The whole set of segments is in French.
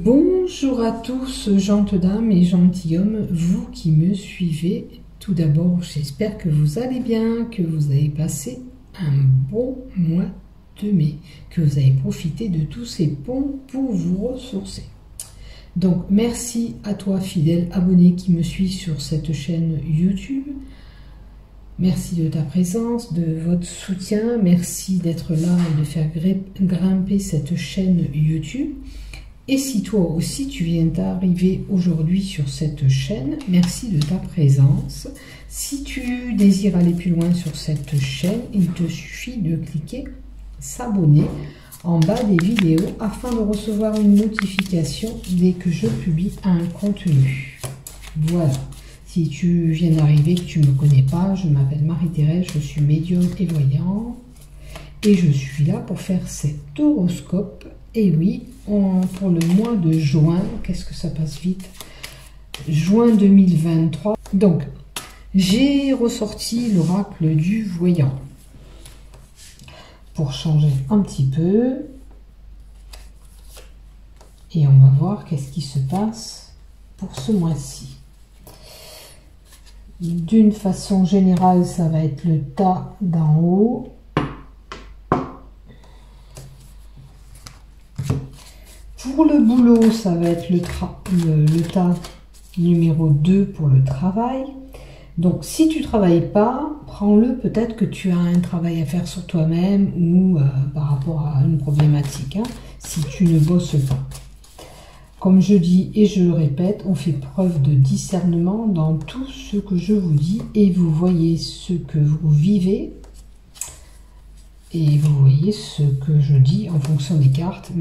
Bonjour à tous, gentes dames et gentilshommes, vous qui me suivez. Tout d'abord, j'espère que vous allez bien, que vous avez passé un bon mois de mai, que vous avez profité de tous ces ponts pour vous ressourcer. Donc, merci à toi, fidèle abonné qui me suit sur cette chaîne YouTube. Merci de ta présence, de votre soutien. Merci d'être là et de faire grimper cette chaîne YouTube. Et si toi aussi tu viens d'arriver aujourd'hui sur cette chaîne, merci de ta présence. Si tu désires aller plus loin sur cette chaîne, il te suffit de cliquer s'abonner en bas des vidéos afin de recevoir une notification dès que je publie un contenu. Voilà. Si tu viens d'arriver, que tu ne me connais pas, je m'appelle Marie-Thérèse, je suis médium et voyante et je suis là pour faire cet horoscope. Et oui, pour le mois de juin, qu'est-ce que ça passe vite, juin 2023. Donc, j'ai ressorti l'oracle du voyant pour changer un petit peu. Et on va voir qu'est-ce qui se passe pour ce mois-ci. D'une façon générale, ça va être le tas d'en haut. Pour le boulot, ça va être le tas numéro 2 pour le travail. Donc, si tu ne travailles pas, prends-le, peut-être que tu as un travail à faire sur toi-même ou par rapport à une problématique, hein, si tu ne bosses pas. Comme je dis et je le répète, on fait preuve de discernement dans tout ce que je vous dis et vous voyez ce que vous vivez et vous voyez ce que je dis en fonction des cartes,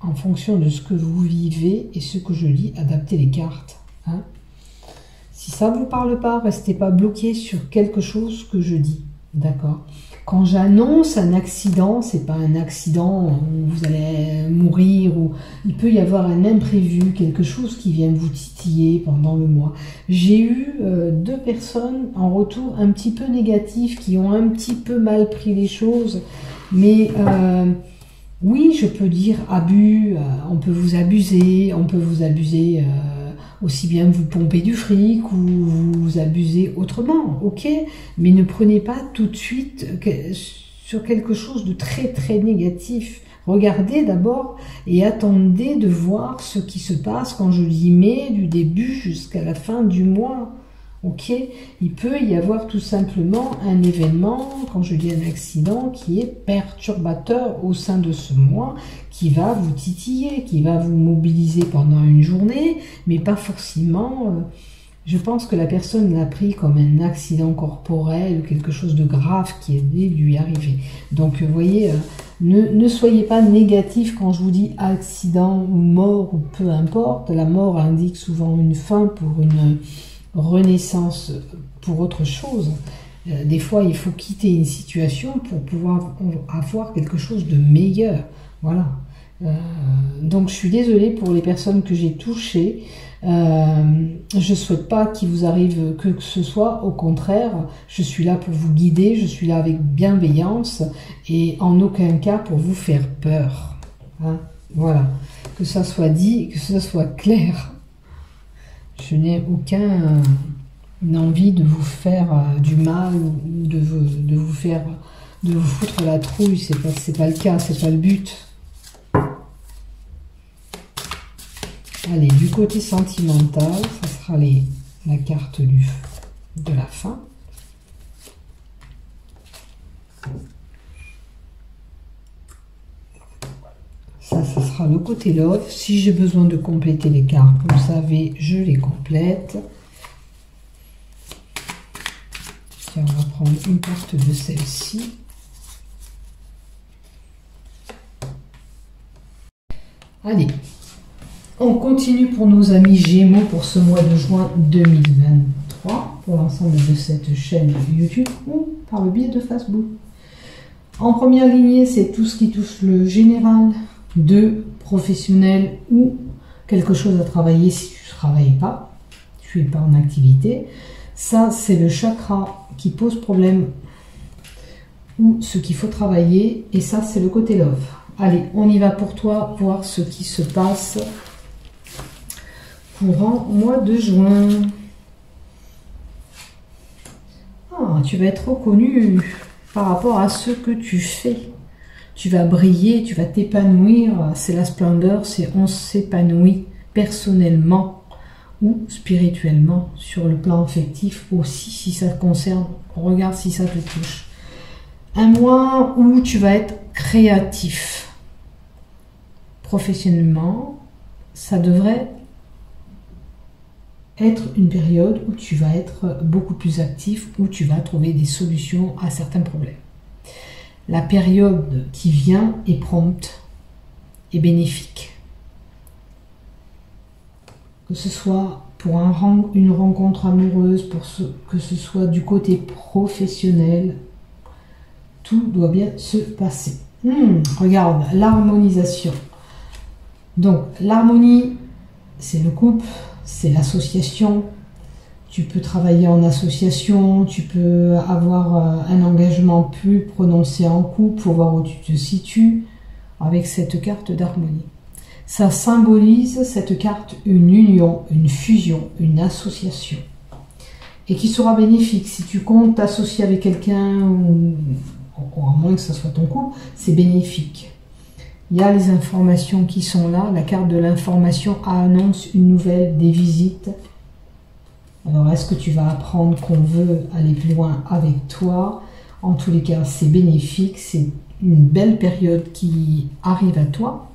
en fonction de ce que vous vivez et ce que je dis, adaptez les cartes. Hein. Si ça ne vous parle pas, restez pas bloqué sur quelque chose que je dis. D'accord? Quand j'annonce un accident, c'est pas un accident où vous allez mourir, ou il peut y avoir un imprévu, quelque chose qui vient vous titiller pendant le mois. J'ai eu 2 personnes en retour un petit peu négatives qui ont un petit peu mal pris les choses, mais oui, je peux dire abus, on peut vous abuser, aussi bien vous pomper du fric ou vous abuser autrement, ok? Mais ne prenez pas tout de suite sur quelque chose de très très négatif. Regardez d'abord et attendez de voir ce qui se passe quand je dis mai, du début jusqu'à la fin du mois. Ok, il peut y avoir tout simplement un événement, quand je dis un accident, qui est perturbateur au sein de ce mois, qui va vous titiller, qui va vous mobiliser pendant une journée, mais pas forcément. Je pense que la personne l'a pris comme un accident corporel ou quelque chose de grave qui est lui arriver. Donc, vous voyez, ne soyez pas négatif quand je vous dis accident ou mort ou peu importe. La mort indique souvent une fin pour une renaissance pour autre chose. Des fois, il faut quitter une situation pour pouvoir avoir quelque chose de meilleur. Voilà. Donc, je suis désolée pour les personnes que j'ai touchées. Je ne souhaite pas qu'il vous arrive que ce soit. Au contraire, je suis là pour vous guider. Je suis là avec bienveillance et en aucun cas pour vous faire peur. Hein, voilà. Que ça soit dit, que ça soit clair. Je n'ai aucune envie de vous faire du mal ou de vous foutre la trouille. C'est pas le cas, c'est pas le but. Allez, du côté sentimental, ça sera la carte de la fin. Ça sera le côté love. Si j'ai besoin de compléter les cartes, vous savez, je les complète. Tiens, on va prendre une carte de celle-ci. Allez, on continue pour nos amis Gémeaux pour ce mois de juin 2023, pour l'ensemble de cette chaîne YouTube ou par le biais de Facebook. En première lignée, c'est tout ce qui touche le général, de professionnel ou quelque chose à travailler si tu ne travailles pas, tu n'es pas en activité. Ça, c'est le chakra qui pose problème ou ce qu'il faut travailler. Et ça, c'est le côté love. Allez, on y va pour toi, voir ce qui se passe courant mois de juin. Ah, tu vas être reconnu par rapport à ce que tu fais. Tu vas briller, tu vas t'épanouir. C'est la splendeur, c'est on s'épanouit personnellement ou spirituellement, sur le plan affectif aussi, si ça te concerne. Regarde si ça te touche. Un mois où tu vas être créatif. Professionnellement, ça devrait être une période où tu vas être beaucoup plus actif, où tu vas trouver des solutions à certains problèmes. La période qui vient est prompte et bénéfique. Que ce soit pour une rencontre amoureuse, que ce soit du côté professionnel, tout doit bien se passer. Regarde, l'harmonisation. Donc, l'harmonie, c'est le couple, c'est l'association. Tu peux travailler en association, tu peux avoir un engagement plus prononcé en couple, il faut voir où tu te situes avec cette carte d'harmonie. Ça symbolise, cette carte, une union, une fusion, une association. Et qui sera bénéfique. Si tu comptes t'associer avec quelqu'un, ou à moins que ce soit ton couple, c'est bénéfique. Il y a les informations qui sont là. La carte de l'information annonce une nouvelle, des visites. Alors, est-ce que tu vas apprendre qu'on veut aller plus loin avec toi? En tous les cas, c'est bénéfique. C'est une belle période qui arrive à toi.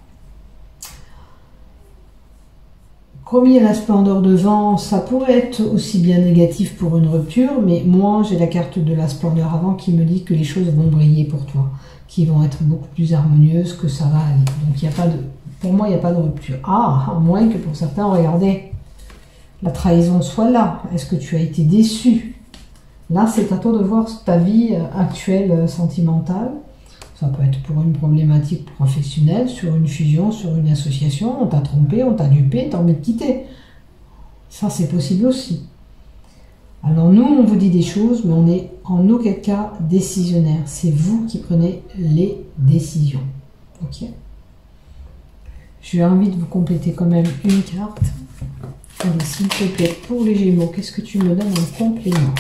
Comme il y a la splendeur devant, ça pourrait être aussi bien négatif pour une rupture, mais moi, j'ai la carte de la splendeur avant qui me dit que les choses vont briller pour toi, qui vont être beaucoup plus harmonieuses, que ça va aller. Donc, il y a pas de, pour moi, il n'y a pas de rupture. Ah, à moins que pour certains, regardez, la trahison soit là. Est-ce que tu as été déçu? Là, c'est à toi de voir ta vie actuelle sentimentale. Ça peut être pour une problématique professionnelle, sur une fusion, sur une association. On t'a trompé, on t'a dupé, t'as envie de quitter. Ça, c'est possible aussi. Alors nous, on vous dit des choses, mais on n'est en aucun cas décisionnaire. C'est vous qui prenez les décisions. Ok? J'ai envie de vous compléter quand même une carte. Allez, s'il te plaît, pour les Gémeaux, qu'est-ce que tu me donnes en complément?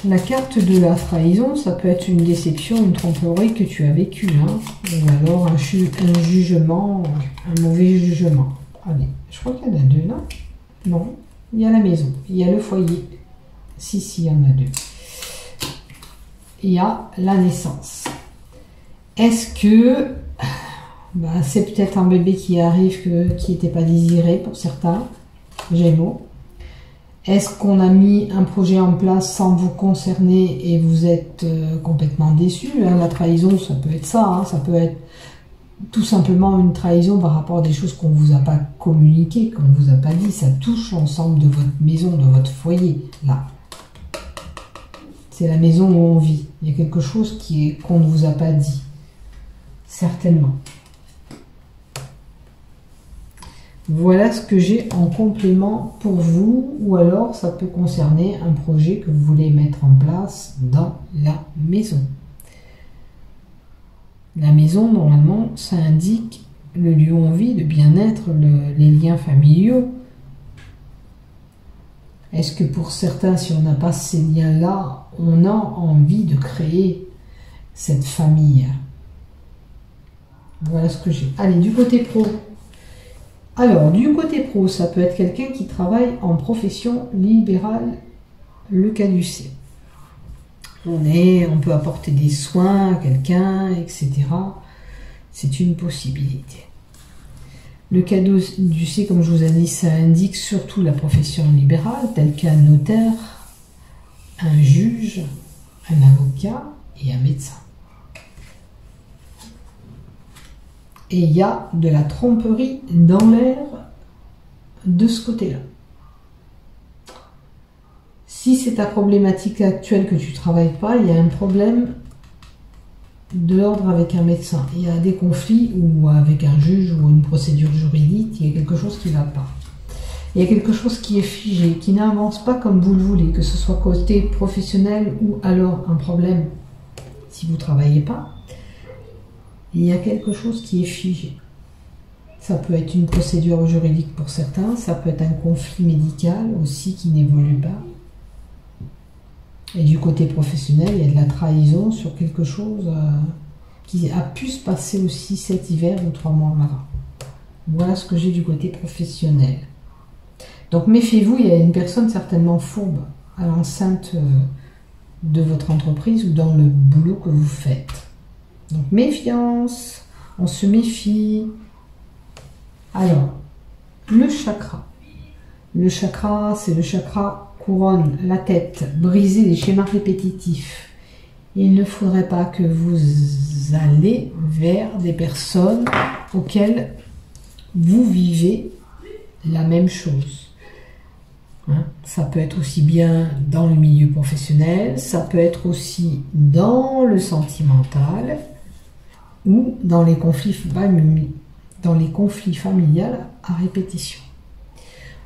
La carte de la trahison, ça peut être une déception, une tromperie que tu as vécue, hein, ou alors un jugement, un mauvais jugement. Allez, je crois qu'il y en a deux, là. Non, il y a la maison, il y a le foyer. Si, il y en a deux. Il y a la naissance. Est-ce que c'est peut-être un bébé qui arrive qui n'était pas désiré pour certains, Gémeaux? Est-ce qu'on a mis un projet en place sans vous concerner et vous êtes complètement déçu? La trahison, ça peut être ça. Hein, ça peut être tout simplement une trahison par rapport à des choses qu'on ne vous a pas communiquées, qu'on ne vous a pas dit. Ça touche l'ensemble de votre maison, de votre foyer, là. C'est la maison où on vit. Il y a quelque chose qu'on ne vous a pas dit. Certainement. Voilà ce que j'ai en complément pour vous, ou alors ça peut concerner un projet que vous voulez mettre en place dans la maison. La maison, normalement, ça indique le lieu où on vit, le bien-être, les liens familiaux. Est-ce que pour certains, si on n'a pas ces liens-là, on a envie de créer cette famille? Voilà ce que j'ai. Allez, du côté pro. Alors, du côté pro, ça peut être quelqu'un qui travaille en profession libérale, le caducée. On peut apporter des soins à quelqu'un, etc. C'est une possibilité. Le caducée, comme je vous ai dit, ça indique surtout la profession libérale, telle qu'un notaire, un juge, un avocat et un médecin. Et il y a de la tromperie dans l'air de ce côté-là. Si c'est ta problématique actuelle que tu ne travailles pas, il y a un problème de l'ordre avec un médecin. Il y a des conflits ou avec un juge ou une procédure juridique, il y a quelque chose qui ne va pas. Il y a quelque chose qui est figé, qui n'avance pas comme vous le voulez, que ce soit côté professionnel ou alors un problème si vous ne travaillez pas. il y a quelque chose qui est figé. Ça peut être une procédure juridique pour certains, ça peut être un conflit médical aussi qui n'évolue pas. Et du côté professionnel, il y a de la trahison sur quelque chose qui a pu se passer aussi cet hiver ou 3 mois avant. Voilà ce que j'ai du côté professionnel. Donc méfiez-vous, il y a une personne certainement fourbe à l'enceinte de votre entreprise ou dans le boulot que vous faites. Donc méfiance, on se méfie. Alors, le chakra. Le chakra, c'est le chakra couronne, la tête, briser les schémas répétitifs. Il ne faudrait pas que vous allez vers des personnes auxquelles vous vivez la même chose. Hein? Ça peut être aussi bien dans le milieu professionnel, ça peut être aussi dans le sentimental ou dans les conflits familiaux à répétition.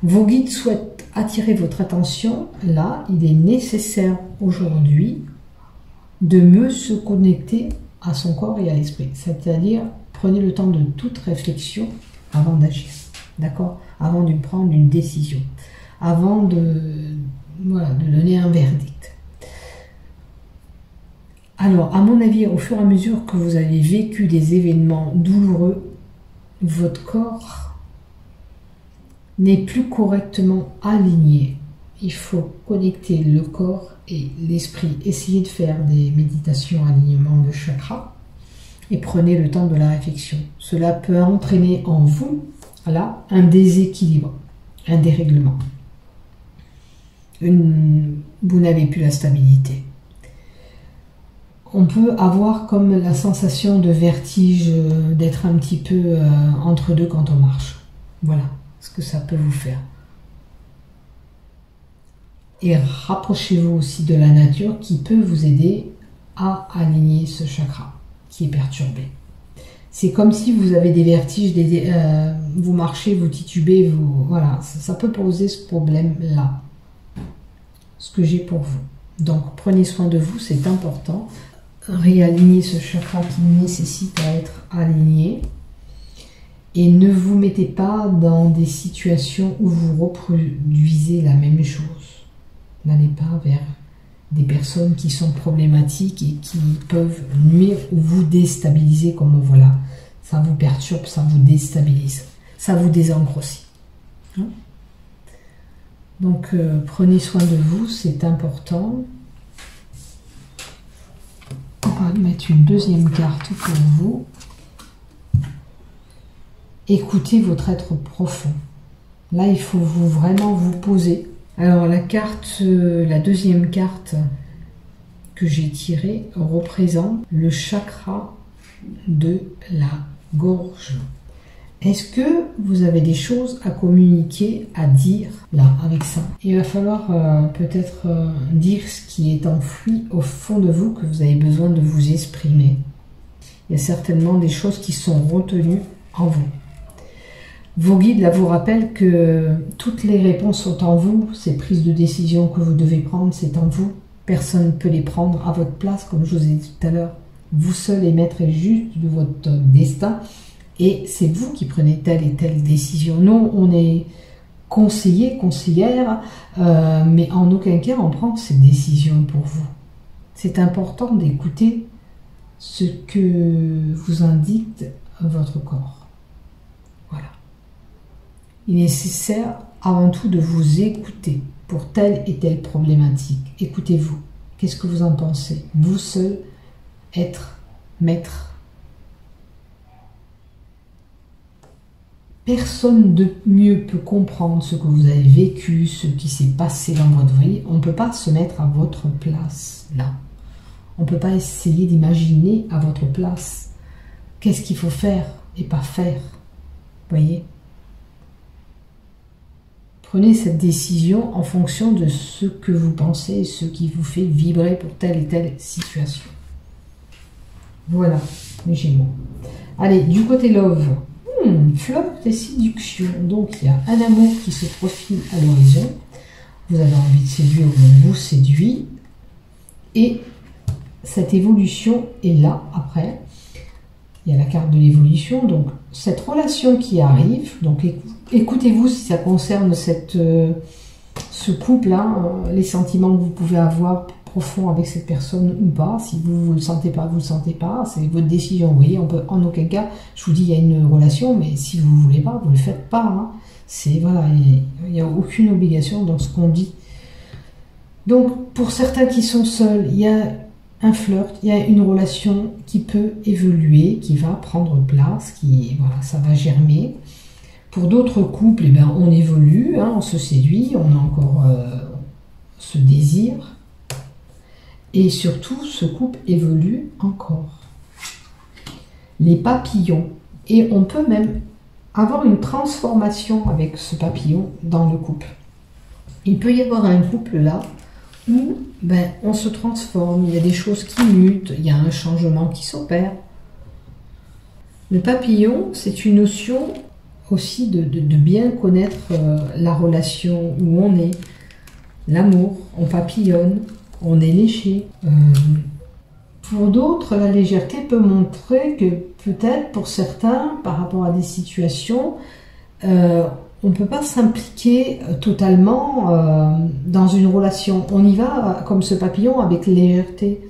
Vos guides souhaitent attirer votre attention. Là, il est nécessaire aujourd'hui de mieux se connecter à son corps et à l'esprit. C'est-à-dire, prenez le temps de toute réflexion avant d'agir. D'accord? Avant de prendre une décision. Avant de donner un verdict. Alors, à mon avis, au fur et à mesure que vous avez vécu des événements douloureux, votre corps n'est plus correctement aligné. Il faut connecter le corps et l'esprit. Essayez de faire des méditations alignement de chakras et prenez le temps de la réflexion. Cela peut entraîner en vous un déséquilibre, un dérèglement. Vous n'avez plus la stabilité. On peut avoir comme la sensation de vertige, d'être un petit peu entre deux quand on marche. Voilà ce que ça peut vous faire. Et rapprochez-vous aussi de la nature qui peut vous aider à aligner ce chakra qui est perturbé. C'est comme si vous avez des vertiges, vous marchez, vous titubez, voilà, ça peut poser ce problème-là. Ce que j'ai pour vous. Donc prenez soin de vous, c'est important. Réaligner ce chakra qui nécessite à être aligné. Et ne vous mettez pas dans des situations où vous reproduisez la même chose. N'allez pas vers des personnes qui sont problématiques et qui peuvent nuire ou vous déstabiliser, comme voilà. Ça vous perturbe, ça vous déstabilise. Ça vous désancre aussi. Donc prenez soin de vous, c'est important. On va mettre une deuxième carte pour vous. Écoutez votre être profond. Là, il faut vraiment vous poser. Alors la deuxième carte que j'ai tirée représente le chakra de la gorge. Est-ce que vous avez des choses à communiquer, à dire là avec ça? Il va falloir peut-être dire ce qui est enfoui au fond de vous, que vous avez besoin de vous exprimer. Il y a certainement des choses qui sont retenues en vous. Vos guides là vous rappellent que toutes les réponses sont en vous, ces prises de décision que vous devez prendre, c'est en vous. Personne ne peut les prendre à votre place, comme je vous ai dit tout à l'heure. Vous seul est maître et juge de votre destin. Et c'est vous qui prenez telle et telle décision. Nous, on est conseiller, conseillère, mais en aucun cas on prend ces décisions pour vous. C'est important d'écouter ce que vous indique votre corps. Voilà. Il est nécessaire avant tout de vous écouter pour telle et telle problématique. Écoutez-vous. Qu'est-ce que vous en pensez? Vous seul, être maître. Personne de mieux peut comprendre ce que vous avez vécu, ce qui s'est passé dans votre vie. On ne peut pas se mettre à votre place, là. On ne peut pas essayer d'imaginer à votre place qu'est-ce qu'il faut faire et pas faire. Voyez? Prenez cette décision en fonction de ce que vous pensez et ce qui vous fait vibrer pour telle et telle situation. Voilà, les Gémeaux. Allez, du côté love. Flop des séductions. Donc, il y a un amour qui se profile à l'horizon. Vous avez envie de séduire ou on vous séduit. Et cette évolution est là, après. Il y a la carte de l'évolution, donc cette relation qui arrive, donc écoutez-vous si ça concerne ce couple-là, les sentiments que vous pouvez avoir profonds avec cette personne ou pas. Si vous ne le sentez pas, vous ne le sentez pas, c'est votre décision. Oui, on peut, en aucun cas, je vous dis, il y a une relation, mais si vous ne voulez pas, vous ne le faites pas. Hein. C'est, voilà, il n'y a aucune obligation dans ce qu'on dit. Donc, pour certains qui sont seuls, il y a un flirt, il y a une relation qui peut évoluer, qui va prendre place, voilà, ça va germer. Pour d'autres couples, eh ben, on évolue, hein, on se séduit, on a encore ce désir. Et surtout, ce couple évolue encore. Les papillons. Et on peut même avoir une transformation avec ce papillon dans le couple. Il peut y avoir un couple là où on se transforme, il y a des choses qui mutent, il y a un changement qui s'opère. Le papillon, c'est une notion aussi de bien connaître la relation où on est, l'amour, on papillonne, on est léger. Pour d'autres, la légèreté peut montrer que peut-être pour certains, par rapport à des situations, on ne peut pas s'impliquer totalement dans une relation. On y va comme ce papillon avec légèreté.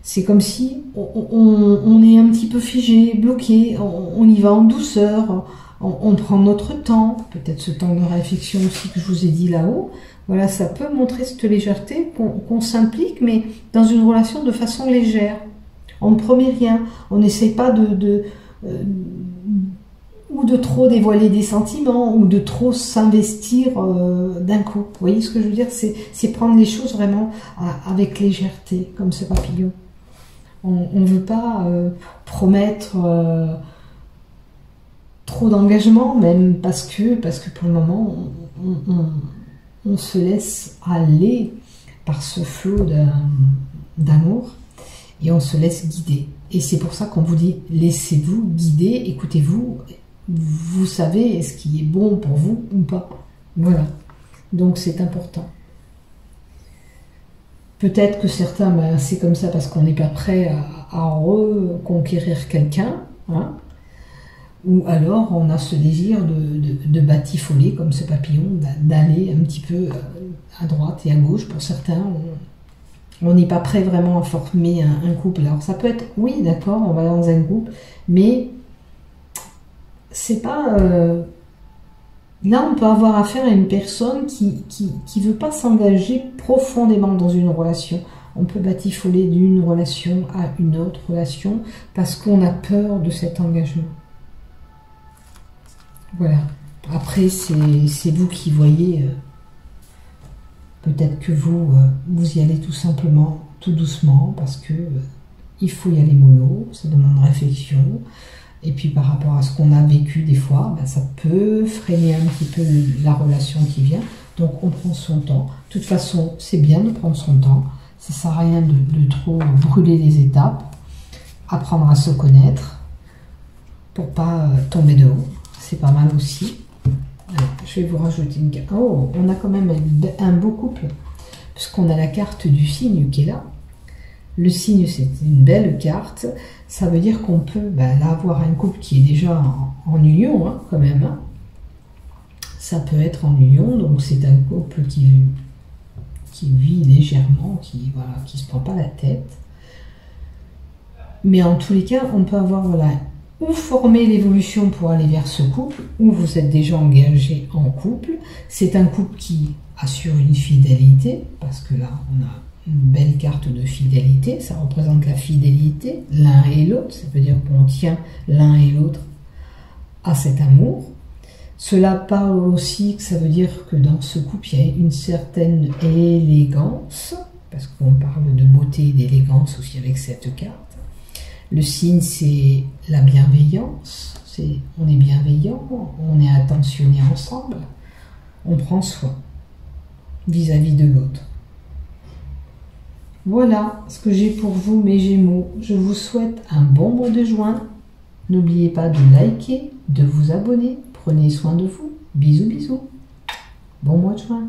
C'est comme si on est un petit peu figé, bloqué, on y va en douceur, on prend notre temps, peut-être ce temps de réflexion aussi que je vous ai dit là-haut. Voilà, ça peut montrer cette légèreté, qu'on s'implique, mais dans une relation de façon légère. On ne promet rien, on n'essaie pas ou de trop dévoiler des sentiments, ou de trop s'investir d'un coup. Vous voyez ce que je veux dire? C'est prendre les choses vraiment avec légèreté, comme ce papillon. On ne veut pas promettre trop d'engagement, même parce que pour le moment, on se laisse aller par ce flot d'amour et on se laisse guider. Et c'est pour ça qu'on vous dit, laissez-vous guider, écoutez-vous, vous savez ce qui est bon pour vous ou pas. Voilà, donc c'est important. Peut-être que certains, c'est comme ça parce qu'on n'est pas prêt à reconquérir quelqu'un, hein, ou alors on a ce désir de batifoler comme ce papillon, d'aller un petit peu à droite et à gauche. Pour certains, on n'est pas prêt vraiment à former un couple. Alors ça peut être, oui d'accord, on va dans un couple, mais c'est pas... Là, on peut avoir affaire à une personne qui veut pas s'engager profondément dans une relation. On peut batifoler d'une relation à une autre relation parce qu'on a peur de cet engagement. Voilà. Après, c'est vous qui voyez. Peut-être que vous y allez tout simplement, tout doucement, parce que il faut y aller mollo, ça demande réflexion. Et puis par rapport à ce qu'on a vécu des fois, ça peut freiner un petit peu la relation qui vient. Donc on prend son temps. De toute façon, c'est bien de prendre son temps. Ça ne sert à rien de trop brûler les étapes. Apprendre à se connaître pour pas tomber de haut. C'est pas mal aussi. Alors, je vais vous rajouter une carte. Oh, on a quand même un beau couple. Puisqu'on a la carte du cygne qui est là. Le cygne, c'est une belle carte. Ça veut dire qu'on peut là avoir un couple qui est déjà en union, hein, quand même. Hein. Ça peut être en union, donc c'est un couple qui vit légèrement, qui se prend pas la tête. Mais en tous les cas, on peut avoir ou former l'évolution pour aller vers ce couple, ou vous êtes déjà engagé en couple. C'est un couple qui assure une fidélité, parce que là, on a une belle carte de fidélité, ça représente la fidélité, l'un et l'autre, ça veut dire qu'on tient l'un et l'autre à cet amour. Cela parle aussi que ça veut dire que dans ce couple, il y a une certaine élégance, parce qu'on parle de beauté et d'élégance aussi avec cette carte. Le signe, c'est la bienveillance, on est bienveillant, on est attentionné ensemble, on prend soin vis-à-vis de l'autre. Voilà ce que j'ai pour vous, mes Gémeaux. Je vous souhaite un bon mois de juin. N'oubliez pas de liker, de vous abonner. Prenez soin de vous. Bisous, bisous. Bon mois de juin.